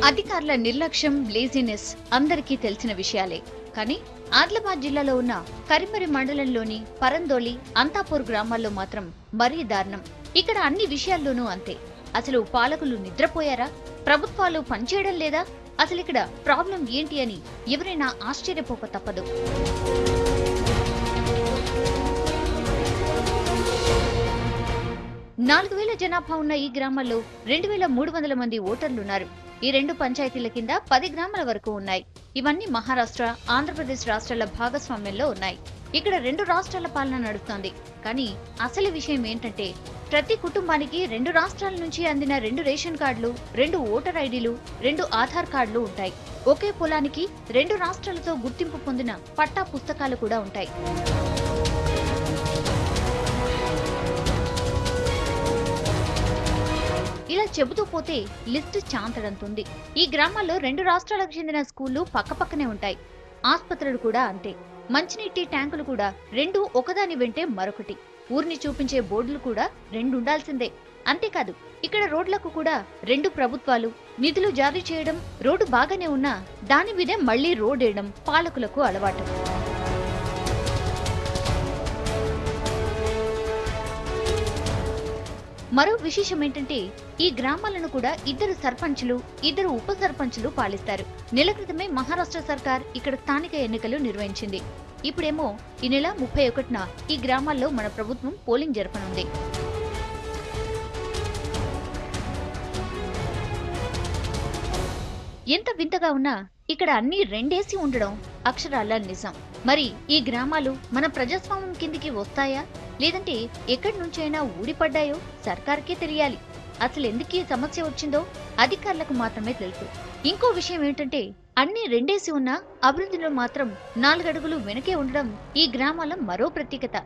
అధికారుల నిర్లక్ష్యం, లేజినెస్ అందరికీ తెలిసిన విషయాలే. కానీ ఆదిలాబాద్ జిల్లాలో ఉన్న కరిమరి మండలంలోని పరందోలి, అంతాపూర్ గ్రామాల్లో మాత్రం మరీ దారుణం. ఇక్కడ అన్ని విషయాల్లోనూ అంతే. అసలు పాలకులు నిద్రపోయారా? ప్రభుత్వాలు పనిచేయడం లేదా? అసలు ఇక్కడ ప్రాబ్లం ఏంటి అని ఎవరైనా ఆశ్చర్యపోక తప్పదు. 4000 జనాభా ఉన్న ఈ గ్రామాల్లో 2300 మంది ఓటర్లున్నారు. ఈ రెండు పంచాయతీల కింద 10 గ్రామాల వరకు ఉన్నాయి. ఇవన్నీ మహారాష్ట్ర, ఆంధ్రప్రదేశ్ రాష్ట్రాల భాగస్వామ్యంలో ఉన్నాయి. ఇక్కడ 2 రాష్ట్రాల పాలన నడుస్తోంది. కానీ అసలు విషయం ఏంటంటే, ప్రతి కుటుంబానికి 2 రాష్ట్రాల నుంచి అందిన 2 రేషన్ కార్డులు, 2 ఓటర్ ఐడీలు, 2 ఆధార్ కార్డులు ఉంటాయి. ఒకే పొలానికి 2 రాష్ట్రాలతో గుర్తింపు పొందిన పట్టా పుస్తకాలు కూడా ఉంటాయి. ఇలా చెబుతూ పోతే లిస్టు చాంతడంతుంది. ఈ గ్రామాల్లో 2 రాష్ట్రాలకు చెందిన స్కూళ్లు పక్కపక్కనే ఉంటాయి. ఆస్పత్రులు కూడా అంతే. మంచినీటి ట్యాంకులు కూడా 2 ఒకదాని వెంటే మరొకటి. ఊరిని చూపించే బోర్డులు కూడా 2 ఉండాల్సిందే. అంతేకాదు, ఇక్కడ రోడ్లకు కూడా 2 ప్రభుత్వాలు నిధులు జారీ చేయడం, రోడ్డు బాగానే ఉన్నా దాని మీదే మళ్లీ రోడ్డేయడం పాలకులకు అలవాటు. మరో విశేషం ఏంటంటే, ఈ గ్రామాలను కూడా 2 సర్పంచులు, 2 ఉప సర్పంచులు పాలిస్తారు. నెల క్రితమే మహారాష్ట్ర సర్కార్ ఇక్కడ స్థానిక ఎన్నికలు నిర్వహించింది. ఇప్పుడేమో ఈ నెల 31న ఈ గ్రామాల్లో మన ప్రభుత్వం పోలింగ్ జరపనుంది. ఎంత వింతగా ఉన్నా ఇక్కడ అన్ని రెండేసి ఉండడం అక్షరాల నిజం. మరి ఈ గ్రామాలు మన ప్రజాస్వామ్యం కిందికి వస్తాయా, లేదంటే ఎక్కడి నుంచైనా ఊడిపడ్డాయో సర్కార్కే తెలియాలి. అసలు ఎందుకు ఈ సమస్య వచ్చిందో అధికారులకు మాత్రమే తెలుసు. ఇంకో విషయం ఏంటంటే, అన్ని రెండేసి ఉన్నా అభివృద్ధిలో మాత్రం 4 అడుగులు వెనకే ఉండడం ఈ గ్రామాల మరో ప్రత్యేకత.